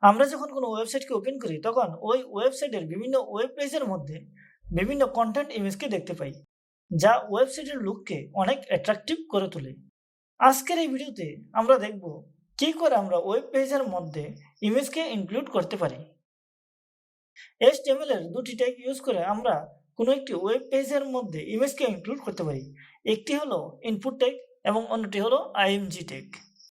আমরা যখন কোনো ওয়েবসাইটকে ওপেন করি তখন ওই ওয়েবসাইটের বিভিন্ন ওয়েব পেজের মধ্যে বিভিন্ন কন্টেন্ট ইমেজকে দেখতে পাই, যা ওয়েবসাইটের লুককে অনেক অ্যাট্রাকটিভ করে তোলে। আজকের এই ভিডিওতে আমরা দেখব কি করে আমরা ওয়েব পেজের মধ্যে ইমেজকে ইনক্লুড করতে পারি। HTML এর দুটি ট্যাগ ইউজ করে আমরা কোনো একটি ওয়েব পেজের মধ্যে ইমেজকে ইনক্লুড করতে পারি। একটি হলো ইনপুট ট্যাগ এবং অন্যটি হলো আইএমজি ট্যাগ।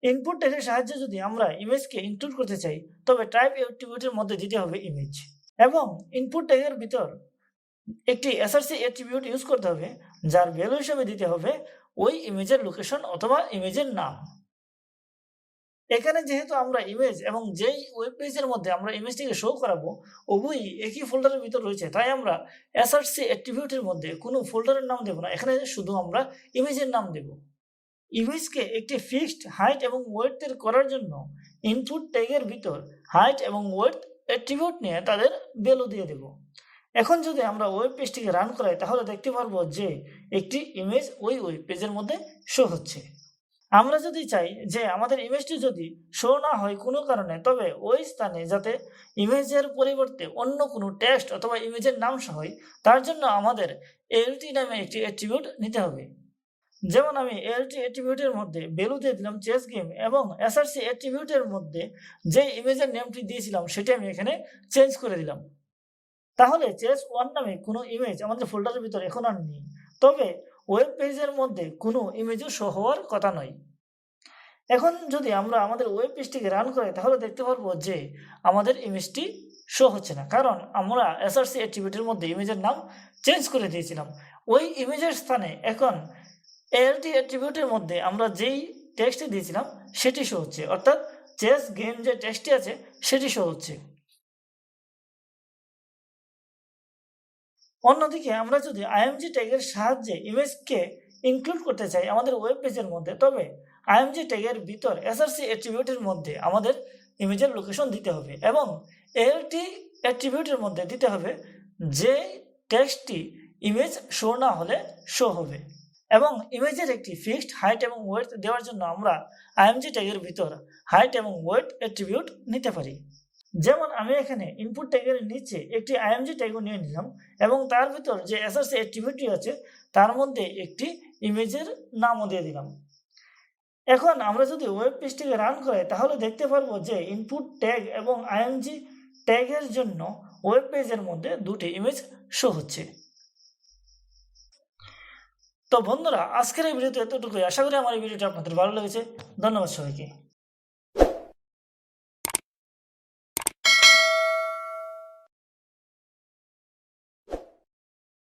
ইনপুট ট্যাগের সাহায্যে যদি আমরা ইমেজকে ইনক্লুড করতে চাই তবে টাইপ অ্যাট্রিবিউটের মধ্যে দিতে হবে ইমেজ, এবং ইনপুট ট্যাগের ভিতর একটি এসআরসি অ্যাট্রিবিউট ইউজ করতে হবে, যার ভ্যালু হিসেবে দিতে হবে ওই ইমেজের লোকেশন অথবা ইমেজের নাম। এখানে যেহেতু আমরা ইমেজ এবং যেই ওয়েব পেজের মধ্যে আমরা ইমেজটিকে শো করাবো উভয়ই একই ফোল্ডারের ভিতর রয়েছে, তাই আমরা এসআরসি অ্যাট্রিবিউটের মধ্যে কোনো ফোল্ডারের নাম দেব না, এখানে শুধু আমরা ইমেজের নাম দেব। ইমেজকে একটি ফিক্সড হাইট এবং ওয়েডথ এর করার জন্য ইনপুট ট্যাগের ভিতর হাইট এবং ওয়েডথ অ্যাট্রিবিউট নিয়ে তাদের ভ্যালু দিয়ে দেব। এখন যদি আমরা ওয়েব পেজটিকে রান করাই তাহলে দেখতে পারবো যে একটি ইমেজ ওই ওয়েব পেজের মধ্যে শো হচ্ছে। আমরা যদি চাই যে আমাদের ইমেজটি যদি শো না হয় কোনো কারণে, তবে ওই স্থানে যাতে ইমেজের পরিবর্তে অন্য কোনো টেক্সট অথবা ইমেজের নাম সহ হয়, তার জন্য আমাদের এলটি নামে একটি অ্যাট্রিবিউট নিতে হবে। যেমন আমি এলটি অ্যাট্রিবিউটের মধ্যে ভ্যালু দিয়ে দিলাম চেস গেম, এবং এসআরসি অ্যাট্রিবিউটের মধ্যে যে ইমেজের নেমটি দিয়েছিলাম সেটি আমি এখানে চেঞ্জ করে দিলাম। তাহলে চেস ওয়ান নামে কোনো ইমেজ আমাদের ফোল্ডারের ভিতরে এখন আর নেই, তবে ওয়েব পেজের মধ্যে কোনো ইমেজও শো হওয়ার কথা নয়। এখন যদি আমরা আমাদের ওয়েব পেজটিকে রান করি তাহলে দেখতে পারবো যে আমাদের ইমেজটি শো হচ্ছে না, কারণ আমরা এসআরসি অ্যাট্রিবিউটের মধ্যে ইমেজের নাম চেঞ্জ করে দিয়েছিলাম। ওই ইমেজের স্থানে এখন এলটি অ্যাট্রিবিউটের মধ্যে আমরা যেই টেক্সটটি দিয়েছিলাম সেটি শো হচ্ছে, অর্থাৎ চেস গেম যে টেক্সটটি আছে সেটি শো হচ্ছে। অন্যদিকে আমরা যদি আইএমজি ট্যাগের সাহায্যে ইমেজকে ইনক্লুড করতে চাই আমাদের ওয়েব পেজের মধ্যে, তবে আইএমজি ট্যাগের ভিতর এসআরসি অ্যাট্রিবিউটের মধ্যে আমাদের ইমেজের লোকেশন দিতে হবে, এবং এলটি অ্যাট্রিবিউটের মধ্যে দিতে হবে যে টেক্সটটি ইমেজ শো না হলে শো হবে। এবং ইমেজের একটি ফিক্সড হাইট এবং ওয়েডথ দেওয়ার জন্য আমরা আইএমজি ট্যাগের ভিতর হাইট এবং ওয়েডথ অ্যাট্রিবিউট নিতে পারি। যেমন আমি এখানে ইনপুট ট্যাগের নিচে একটি আইএমজি ট্যাগও নিয়ে নিলাম, এবং তার ভিতর যে এসআরসি অ্যাট্রিবিউটটি আছে তার মধ্যে একটি ইমেজের নামও দিয়ে দিলাম। এখন আমরা যদি ওয়েব পেজটিকে রান করি তাহলে দেখতে পারবো যে ইনপুট ট্যাগ এবং আইএমজি ট্যাগের জন্য ওয়েব পেজের মধ্যে দুটি ইমেজ শো হচ্ছে। তো বন্ধুরা, আজকের এই ভিডিওতে এতটুকুই। আশা করি আমার এই ভিডিওটা আপনাদের ভালো লেগেছে। ধন্যবাদ সবাইকে।